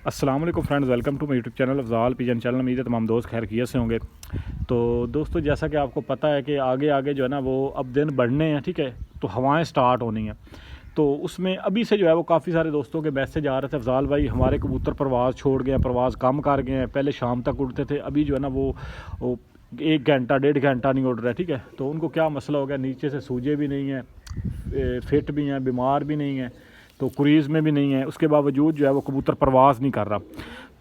अस्सलाम वालेकुम friends, welcome to my YouTube channel Afzal pigeon channel. उम्मीद है तमाम दोस्त खैर किए से होंगे। तो दोस्तों, जैसा कि आपको पता है कि आगे आगे जो है ना वो अब दिन बढ़ने हैं, ठीक है। तो हवाएं स्टार्ट होनी हैं, तो उसमें अभी से जो है वो काफ़ी सारे दोस्तों के मैसेज आ रहे थे, अफजाल भाई हमारे कबूतर परवाज़ छोड़ गए हैं, परवाज़ कम कर गए हैं। पहले शाम तक उड़ते थे, अभी जो है ना वो 1 घंटा 1.5 घंटा नहीं उड़ रहा है, ठीक है। तो उनको क्या मसला हो गया, नीचे से सूजे भी नहीं है, फिट भी हैं, बीमार भी नहीं है, तो क्रीज़ में भी नहीं है, उसके बावजूद जो है वो कबूतर परवाज़ नहीं कर रहा।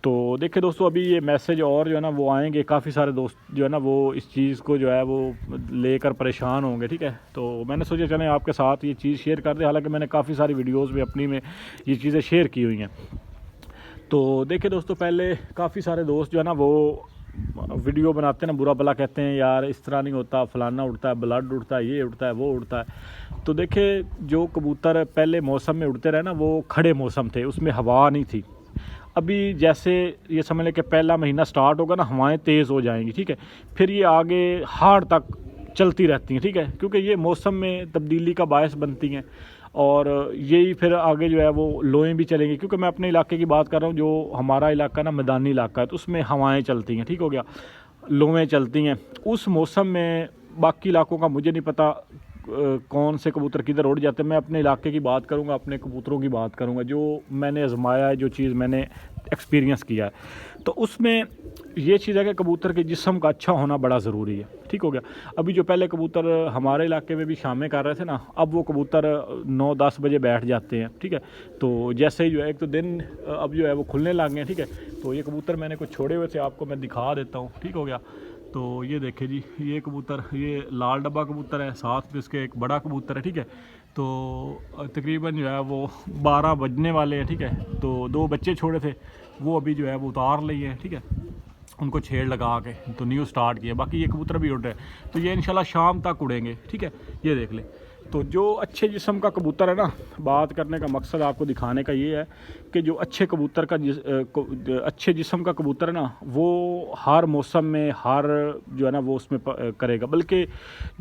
तो देखिए दोस्तों, अभी ये मैसेज और जो है ना वो आएंगे, काफ़ी सारे दोस्त जो है ना वो इस चीज़ को जो है वो लेकर परेशान होंगे, ठीक है। तो मैंने सोचा चलें आपके साथ ये चीज़ शेयर कर दें, हालांकि मैंने काफ़ी सारी वीडियोस में अपनी में ये चीज़ें शेयर की हुई हैं। तो देखिए दोस्तों, पहले काफ़ी सारे दोस्त जो है ना वो वीडियो बनाते हैं ना, बुरा भला कहते हैं, यार इस तरह नहीं होता, फलाना उड़ता है, ब्लड उड़ता है, ये उड़ता है, वो उड़ता है। तो देखिए, जो कबूतर पहले मौसम में उड़ते रहे ना, वो खड़े मौसम थे, उसमें हवा नहीं थी। अभी जैसे ये समझ लें कि पहला महीना स्टार्ट होगा ना, हवाएं तेज़ हो जाएंगी, ठीक है। फिर ये आगे हाड़ तक चलती रहती हैं, ठीक है, क्योंकि ये मौसम में तब्दीली का बायस बनती हैं। और यही फिर आगे जो है वो लोएं भी चलेंगी, क्योंकि मैं अपने इलाके की बात कर रहा हूँ। जो हमारा इलाका ना मैदानी इलाका है, तो उसमें हवाएं चलती हैं, ठीक हो गया, लोएं चलती हैं उस मौसम में। बाकी इलाकों का मुझे नहीं पता कौन से कबूतर किधर उड़ जाते हैं। मैं अपने इलाके की बात करूंगा, अपने कबूतरों की बात करूंगा, जो मैंने आजमाया है, जो चीज़ मैंने एक्सपीरियंस किया है। तो उसमें ये चीज़ है कि कबूतर के जिस्म का अच्छा होना बड़ा ज़रूरी है, ठीक हो गया। अभी जो पहले कबूतर हमारे इलाके में भी शामें कर रहे थे ना, अब वो कबूतर 9-10 बजे बैठ जाते हैं, ठीक है। तो जैसे ही जो है, एक तो दिन अब जो है वो खुलने लग गए हैं, ठीक है। तो ये कबूतर मैंने कुछ छोड़े हुए थे, आपको मैं दिखा देता हूँ, ठीक हो गया। तो ये देखे जी, ये कबूतर, ये लाल डब्बा कबूतर है, साथ में इसके एक बड़ा कबूतर है, ठीक है। तो तकरीबन जो है वो 12 बजने वाले हैं, ठीक है। तो 2 बच्चे छोड़े थे, वो अभी जो है वो उतार लिए हैं, ठीक है। उनको छेड़ लगा के तो न्यू स्टार्ट किया। बाकी ये कबूतर भी उड़ रहे हैं, तो ये इंशाल्लाह शाम तक उड़ेंगे, ठीक है। ये देख ले। तो जो अच्छे जिस्म का कबूतर है ना, बात करने का मकसद आपको दिखाने का ये है कि जो अच्छे कबूतर का अच्छे जिस्म का कबूतर है ना, वो हर मौसम में हर जो है ना वो उसमें करेगा। बल्कि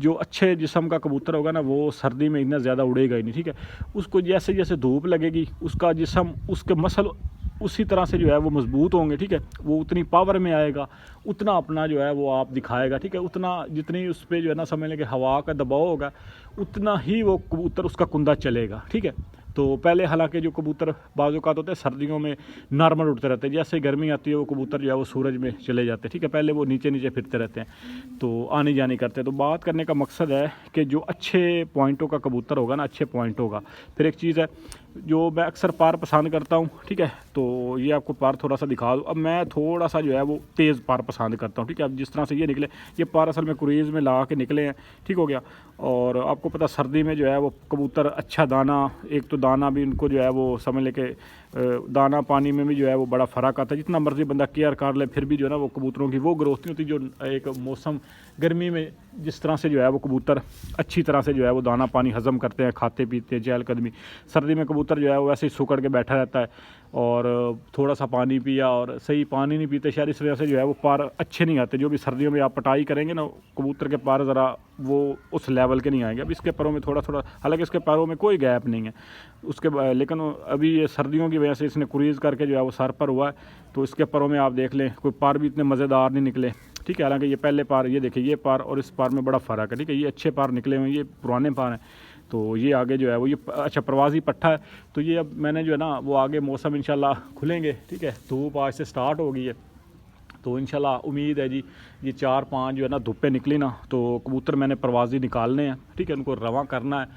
जो अच्छे जिस्म का कबूतर होगा ना, वो सर्दी में इतना ज़्यादा उड़ेगा ही नहीं, ठीक है। उसको जैसे जैसे धूप लगेगी, उसका जिस्म, उसके मसल उसी तरह से जो है वो मजबूत होंगे, ठीक है। वो उतनी पावर में आएगा, उतना अपना जो है वो आप दिखाएगा, ठीक है। उतना जितनी उस पर जो है ना समझ लें कि हवा का दबाव होगा, उतना ही वो कबूतर उसका कुंदा चलेगा, ठीक है। तो पहले हालांकि जो कबूतर बाज़ औक़ात होते हैं सर्दियों में नॉर्मल उड़ते रहते हैं, जैसे गर्मी आती है वो कबूतर जो है वो सूरज में चले जाते हैं, ठीक है। पहले वो नीचे नीचे फिरते रहते हैं, तो आनी जानी करते हैं। तो बात करने का मकसद है कि जो अच्छे पॉइंटों का कबूतर होगा ना, अच्छे पॉइंट होगा। फिर एक चीज़ है जो मैं अक्सर पार पसंद करता हूँ, ठीक है। तो ये आपको पार थोड़ा सा दिखा दूँ। अब मैं थोड़ा सा जो है वो तेज़ पार पसंद करता हूँ, ठीक है। अब जिस तरह से ये निकले, ये पार असल में क्रीज़ में ला के निकले हैं, ठीक हो गया। और आपको पता सर्दी में जो है वो कबूतर अच्छा दाना, एक तो दाना भी उनको जो है वो समझ ले के दाना पानी में भी जो है वो बड़ा फ़र्क आता है। जितना मर्ज़ी बंदा केयर कर ले, फिर भी जो है ना वो कबूतरों की वो ग्रोथ नहीं होती जो एक मौसम गर्मी में जिस तरह से जो है वो कबूतर अच्छी तरह से जो है वो दाना पानी हज़म करते हैं, खाते पीते हैं, चहलकदमी। सर्दी में कबूतर जो है वो ऐसे ही सुकड़ के बैठा रहता है, और थोड़ा सा पानी पिया और सही पानी नहीं पीते, शायद इस वजह से जो है वो पार अच्छे नहीं आते। जो भी सर्दियों में आप पटाई करेंगे ना, कबूतर के पार ज़रा वो उस लेवल के नहीं आएंगे। अब इसके पैरों में थोड़ा थोड़ा, हालांकि इसके पैरों में कोई गैप नहीं है उसके, लेकिन अभी ये सर्दियों की वजह से इसने क्रीज़ करके जो है वो सर पर हुआ है, तो इसके पैरों में आप देख लें कोई पार भी इतने मज़ेदार नहीं निकले, ठीक है। हालांकि ये पहले पार, ये देखिए, ये पार और इस पार में बड़ा फ़र्क है, ठीक है। ये अच्छे पार निकले हुए हैं, ये पुराने पार हैं। तो ये आगे जो है वो ये अच्छा प्रवासी पट्टा है। तो ये अब मैंने जो है ना वो आगे मौसम इंशाल्लाह खुलेंगे, ठीक है। धूप आज से स्टार्ट हो गई है, तो इंशाल्लाह उम्मीद है जी, ये 4-5 जो है ना धूपें निकली ना, तो कबूतर मैंने प्रवासी निकालने हैं, ठीक है। उनको रवा करना है,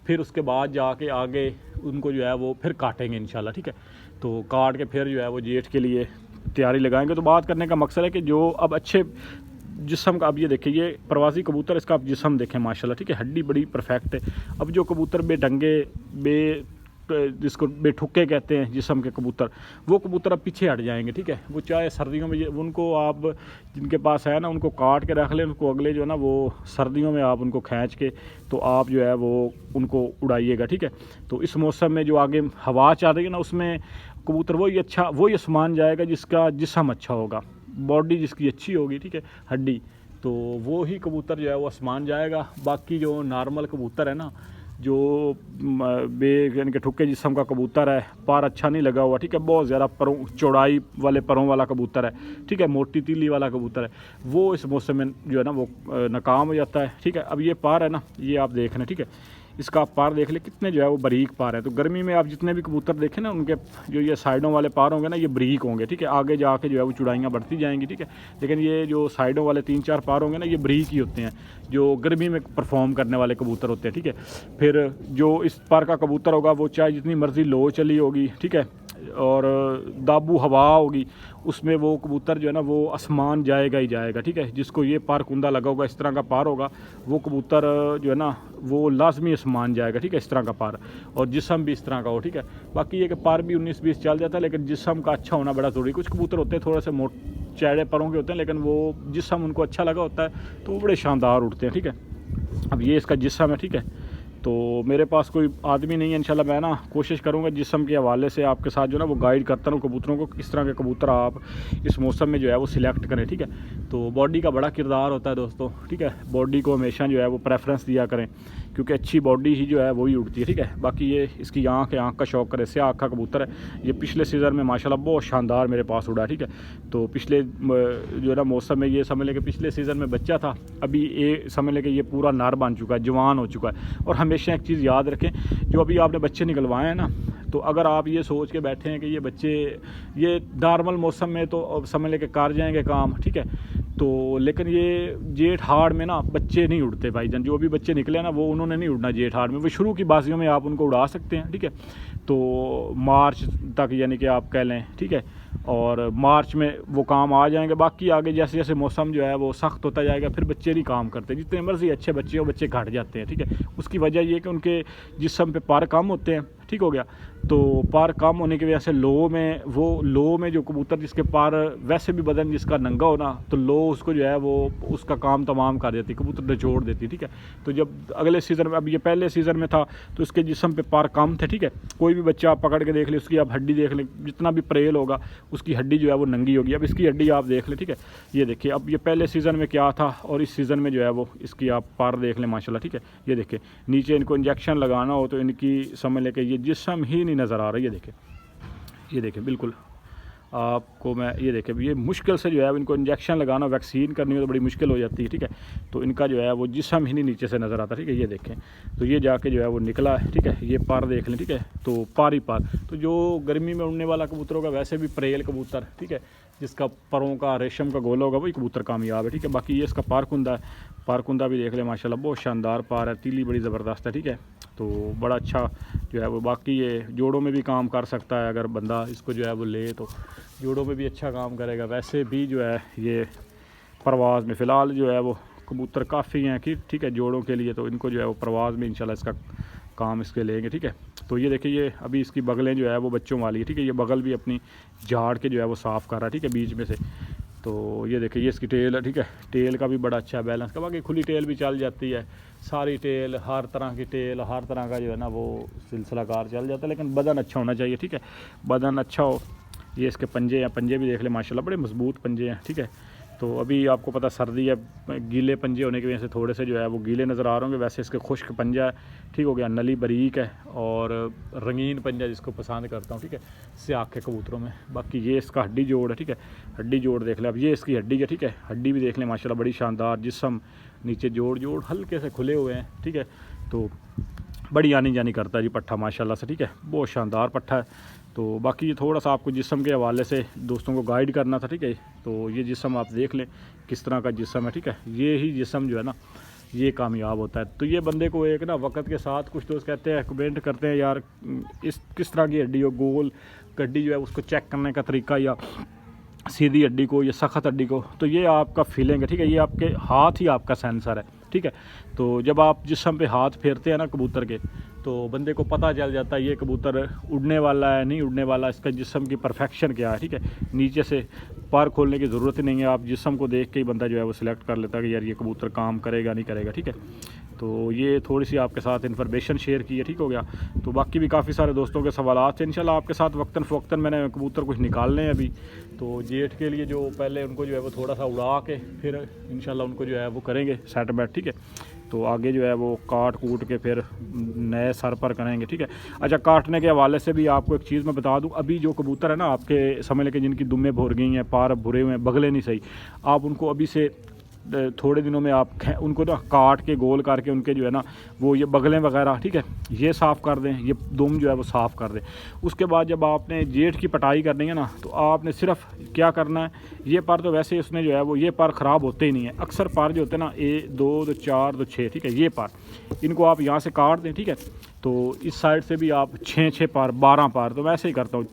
फिर उसके बाद जाके आगे उनको जो है वो फिर काटेंगे इंशाल्लाह, ठीक है। तो काट के फिर जो है वो जेठ के लिए तैयारी लगाएंगे। तो बात करने का मकसद है कि जो अब अच्छे जिस्म का, अब ये देखिए, ये प्रवासी कबूतर, इसका आप जिस्म देखें माशाल्लाह, ठीक है। हड्डी बड़ी परफेक्ट है। अब जो कबूतर बेढंगे जिसको बेठुक्के कहते हैं जिस्म के कबूतर, वो कबूतर अब पीछे हट जाएंगे, ठीक है। वो चाहे सर्दियों में उनको आप जिनके पास है ना, उनको काट के रख लें, उनको अगले जो है ना वो सर्दियों में आप उनको खींच के तो आप जो है वो उनको उड़ाइएगा, ठीक है। तो इस मौसम में जो आगे हवा चल रही है ना, उसमें कबूतर वही आसमान जाएगा जिसका जिस्म अच्छा होगा, बॉडी जिसकी अच्छी होगी, ठीक है, हड्डी। तो वो ही कबूतर जो है वो आसमान जाएगा। बाकी जो नॉर्मल कबूतर है ना, जो यानी कि ठुक्के जिस्म का कबूतर है, पर अच्छा नहीं लगा हुआ, ठीक है, बहुत ज़्यादा परों चौड़ाई वाले परों वाला कबूतर है, ठीक है, मोटी तीली वाला कबूतर है, वो इस मौसम में जो है ना वो नाकाम हो जाता है, ठीक है। अब ये पार है ना, ये आप देख रहे हैं, ठीक है, इसका आप पार देख ले कितने जो है वो बारीक पार है। तो गर्मी में आप जितने भी कबूतर देखें ना, उनके जो ये साइडों वाले पार होंगे ना, ये बारीक होंगे, ठीक है, आगे जाके जो है वो चौड़ाइयाँ बढ़ती जाएंगी, ठीक है। लेकिन ये जो साइडों वाले 3-4 पार होंगे ना, ये बारीक ही होते हैं, जो गर्मी में परफॉर्म करने वाले कबूतर होते हैं, ठीक है। फिर जो इस पार का कबूतर होगा वो चाहे जितनी मर्ज़ी लो चली होगी, ठीक है, और दाबू हवा होगी, उसमें वो कबूतर जो है ना वो आसमान जाएगा ही जाएगा, ठीक है। जिसको ये पार कुंदा लगा होगा, इस तरह का पार होगा, वो कबूतर जो है ना वो लाजमी आसमान जाएगा, ठीक है, इस तरह का पार, और जिस्म भी इस तरह का हो, ठीक है। बाकी ये कि पार भी 19-20 चल जाता है, लेकिन जिस्म का अच्छा होना बड़ा ज़रूरी। कुछ कबूतर होते हैं थोड़े से चौड़े परों के होते हैं, लेकिन वो जिस्म उनको अच्छा लगा होता है तो वो बड़े शानदार उठते हैं, ठीक है। अब ये इसका जिस्म है, ठीक है। तो मेरे पास कोई आदमी नहीं है, इंशाल्लाह मैं ना कोशिश करूँगा जिस्म के हवाले से आपके साथ जो ना वो गाइड करता रहूँ कबूतरों को, किस तरह के कबूतर आप इस मौसम में जो है वो सिलेक्ट करें, ठीक है। तो बॉडी का बड़ा किरदार होता है दोस्तों, ठीक है, बॉडी को हमेशा जो है वो प्रेफरेंस दिया करें, क्योंकि अच्छी बॉडी ही जो है वही उड़ती है, ठीक है। बाकी ये इसकी आँख का शौक करे, स्याह आँख का कबूतर है, ये पिछले सीज़न में माशाल्लाह बहुत शानदार मेरे पास उड़ा, ठीक है। तो पिछले जो है ना मौसम में ये समझ लें कि पिछले सीज़न में बच्चा था, अभी ये समझ लें कि ये पूरा नार बन चुका है, जवान हो चुका है। और हमेशा एक चीज़ याद रखें, जो अभी आपने बच्चे निकलवाए हैं ना, तो अगर आप ये सोच के बैठे हैं कि ये बच्चे ये नॉर्मल मौसम में तो समझ लें कि कर जाएंगे काम, ठीक है, तो लेकिन ये जेठ हाड़ में ना बच्चे नहीं उड़ते भाईजान। जो भी बच्चे निकले ना वो उन्होंने नहीं उड़ना जेठ हाड़ में, वो शुरू की बाजियों में आप उनको उड़ा सकते हैं, ठीक है। तो मार्च तक यानी कि आप कह लें, ठीक है, और मार्च में वो काम आ जाएंगे। बाकी आगे जैसे जैसे मौसम जो है वो सख्त होता जाएगा, फिर बच्चे नहीं काम करते, जितने मर्जी अच्छे बच्चे हो बच्चे घट जाते हैं, ठीक है। उसकी वजह ये कि उनके जिस्म पे पार कम होते हैं, ठीक हो गया। तो पार कम होने की वजह से लो में जो कबूतर जिसके पार वैसे भी बदन जिसका नंगा हो ना, तो लो उसको जो है वो उसका काम तमाम कर देती, कबूतर निचोड़ देती, ठीक है। तो जब अगले सीज़न में, अब ये पहले सीज़न में था तो उसके जिस्म पे पार कम थे, ठीक है। कोई भी बच्चा आप पकड़ के देख ले, उसकी आप हड्डी देख लें, जितना भी परेल होगा उसकी हड्डी जो है वो नंगी होगी। अब इसकी हड्डी आप देख लें, ठीक है, ये देखिए, अब ये पहले सीज़न में क्या था और इस सीज़न में जो है वो इसकी आप पार देख लें माशाल्लाह, ठीक है। ये देखिए नीचे इनको इंजेक्शन लगाना हो तो इनकी समझ लें कि ये जिस्म ही नहीं नज़र आ रहा है, ये देखें बिल्कुल आपको मैं ये देखें, ये मुश्किल से जो है इनको इंजेक्शन लगाना, वैक्सीन करनी हो तो बड़ी मुश्किल हो जाती है, ठीक है। तो इनका जो है वो जिस्म ही नहीं नीचे से नज़र आता, ठीक है। ये देखें, तो ये जाके जो है वो निकला है, ठीक है। ये पार देख लें, ठीक है, तो पार ही पार। तो जो गर्मी में उड़ने वाला कबूतर होगा, वैसे भी परेल कबूतर, ठीक है, जिसका परों का रेशम का गोला होगा वही कबूतर कामयाब है, ठीक है। बाकी ये इसका पारकुंदा है, पारकुंदा भी देख ले माशाल्लाह बहुत शानदार पार है, तीली बड़ी ज़बरदस्त है, ठीक है। तो बड़ा अच्छा जो है वो, बाकी ये जोड़ों में भी काम कर सकता है, अगर बंदा इसको जो है वो ले तो जोड़ों में भी अच्छा काम करेगा। वैसे भी जो है ये परवाज़ में फ़िलहाल जो है वो कबूतर काफ़ी हैं कि, ठीक है, जोड़ों के लिए, तो इनको जो है वो परवाज़ में इंशाल्लाह इसका काम इसके लेंगे, ठीक है। तो ये देखिए, ये अभी इसकी बगलें जो है वो बच्चों वाली है, ठीक है। ये बगल भी अपनी झाड़ के जो है वो साफ़ कर रहा है, ठीक है, बीच में से। तो ये देखिए, ये इसकी टेल है, ठीक है, टेल का भी बड़ा अच्छा बैलेंस का। बाकी खुली टेल भी चल जाती है, सारी टेल, हर तरह की टेल, हर तरह का जो है ना वो सिलसिलाकार चल जाता है, लेकिन बदन अच्छा होना चाहिए, ठीक है, बदन अच्छा हो। ये इसके पंजे हैं, पंजे भी देख ले माशाल्लाह बड़े मजबूत पंजे हैं, ठीक है। तो अभी आपको पता सर्दी है, गीले पंजे होने की वजह से थोड़े से जो है वो गीले नज़र आ रहे होंगे, वैसे इसके खुश्क पंजा है, ठीक हो गया, नली बारीक है, और रंगीन पंजा जिसको पसंद करता हूँ, ठीक है, स्याह के कबूतरों में। बाकी ये इसका हड्डी जोड़ है, ठीक है, हड्डी जोड़ देख ले। अब ये इसकी हड्डी है, ठीक है, हड्डी भी देख लें माशाल्लाह बड़ी शानदार, जिस्म नीचे जोड़ हल्के से खुले हुए हैं, ठीक है। तो बड़ी आनी जानी करता है जी पट्ठा माशाल्लाह से, ठीक है, बहुत शानदार पट्ठा है। तो बाकी ये थोड़ा सा आपको जिस्म के हवाले से दोस्तों को गाइड करना था, ठीक है। तो ये जिस्म आप देख लें किस तरह का जिस्म है, ठीक है, ये ही जिस्म जो है ना ये कामयाब होता है। तो ये बंदे को एक ना वक्त के साथ कुछ दोस्त कहते हैं, कमेंट करते हैं, यार इस किस तरह की हड्डी हो, गोल हड्डी जो है उसको चेक करने का तरीका, या सीधी हड्डी को या सख्त हड्डी को, तो ये आपका फीलिंग है, ठीक है, ये आपके हाथ ही आपका सेंसर है, ठीक है। तो जब आप जिस्म पे हाथ फेरते हैं ना कबूतर के, तो बंदे को पता चल जाता है ये कबूतर उड़ने वाला है नहीं उड़ने वाला, इसका जिस्म की परफेक्शन क्या है, ठीक है। नीचे से पार खोलने की ज़रूरत ही नहीं है, आप जिस्म को देख के ही बंदा जो है वो सिलेक्ट कर लेता है कि यार ये कबूतर काम करेगा नहीं करेगा, ठीक है। तो ये थोड़ी सी आपके साथ इन्फॉर्मेशन शेयर की है, ठीक हो गया। तो बाकी भी काफ़ी सारे दोस्तों के सवालात थे, इंशाल्लाह आपके साथ वक्तन फ़वक्तन मैंने कबूतर कुछ निकालने हैं अभी। तो जेठ के लिए जो पहले उनको जो है वो थोड़ा सा उड़ा के फिर इंशाल्लाह उनको जो है वो करेंगे सेट बैट, ठीक है। तो आगे जो है वो काट कूट के फिर नए सर पर करेंगे, ठीक है। अच्छा, काटने के हवाले से भी आपको एक चीज़ मैं बता दूं, अभी जो कबूतर है ना आपके समझ लेके जिनकी दुम्में भर गई हैं, पार भुरे हुए हैं, बगले नहीं सही, आप उनको अभी से थोड़े दिनों में आप उनको ना काट के गोल करके उनके जो है ना वो ये बगलें वगैरह, ठीक है, ये साफ़ कर दें, ये दुम जो है वो साफ़ कर दें। उसके बाद जब आपने जेठ की पटाई करनी है ना, तो आपने सिर्फ क्या करना है, ये पर तो वैसे उसने जो है वो ये पर ख़राब होते ही नहीं है। अक्सर पर जो होते हैं ना 1 2 तो 4 तो 6, ठीक है, ये पर इनको आप यहाँ से काट दें, ठीक है। तो इस साइड से भी आप 6 पर 12 पर, तो मैं ऐसे ही करता हूँ।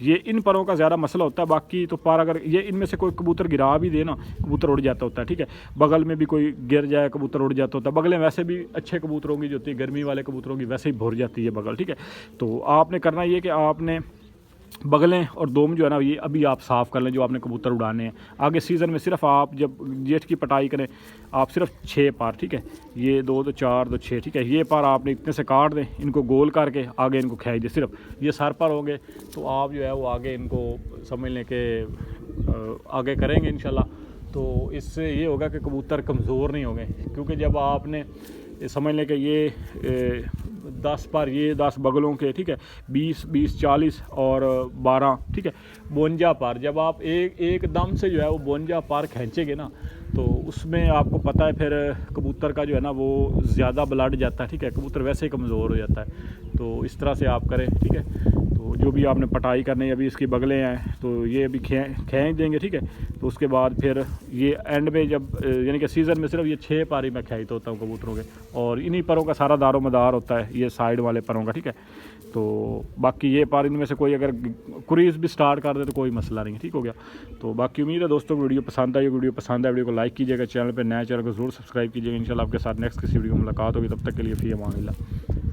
ये इन परों का ज़्यादा मसला होता है, बाकी तो पर अगर ये इनमें से कोई कबूतर गिरा भी दे ना, कबूतर उड़ जाता होता है, ठीक है। बगल में भी कोई गिर जाए कबूतर उड़ जाता होता है। बगलें वैसे भी अच्छे कबूतरों की जो होती है, गर्मी वाले कबूतरों की वैसे ही भर जाती है बगल, ठीक है। तो आपने करना ये कि आपने बगलें और दोम जो है ना ये अभी आप साफ़ कर लें जो आपने कबूतर उड़ाने हैं। आगे सीज़न में सिर्फ आप जब जेठ की पटाई करें आप सिर्फ 6 पार, ठीक है, ये 2 तो 4 तो 6, ठीक है, ये पार आपने इतने से काट दें, इनको गोल करके आगे इनको खींच दें। सिर्फ ये सर पर होंगे तो आप जो है वो आगे इनको समझ लें कि आगे करेंगे इंशाल्लाह। तो इससे ये होगा कि कबूतर कमज़ोर नहीं होंगे, क्योंकि जब आपने समझ लें कि ये 10 पर, ये 10 बगलों के, ठीक है, 20 20 40 और 12, ठीक है, 52 पर जब आप एक दम से जो है वो 52 पर खींचेंगे ना, तो उसमें आपको पता है फिर कबूतर का जो है ना वो ज़्यादा ब्लड जाता है, ठीक है, कबूतर वैसे ही कमज़ोर हो जाता है। तो इस तरह से आप करें, ठीक है। तो जो भी आपने पटाई करनी है, अभी इसकी बगलें हैं तो ये अभी खींच देंगे, ठीक है। तो उसके बाद फिर ये एंड में जब यानी कि सीज़न में सिर्फ ये 6 पारी मैं खींचता होता हूँ कबूतरों के, और इन्हीं परों का सारा दारो मदार होता है, ये साइड वाले परों का, ठीक है। तो बाकी ये पार इनमें से कोई अगर क्रीज भी स्टार्ट कर दे तो कोई मसला नहीं, ठीक हो गया। तो बाकी उम्मीद है दोस्तों वीडियो पसंद आई, वीडियो पसंद है वीडियो को लाइक कीजिएगा, चैनल पे नया चैनल को जरूर सब्सक्राइब कीजिएगा। इंशाल्लाह आपके साथ नेक्स्ट किसी वीडियो में मुलाकात होगी, तब तक के लिए फ़ी अमान अल्लाह।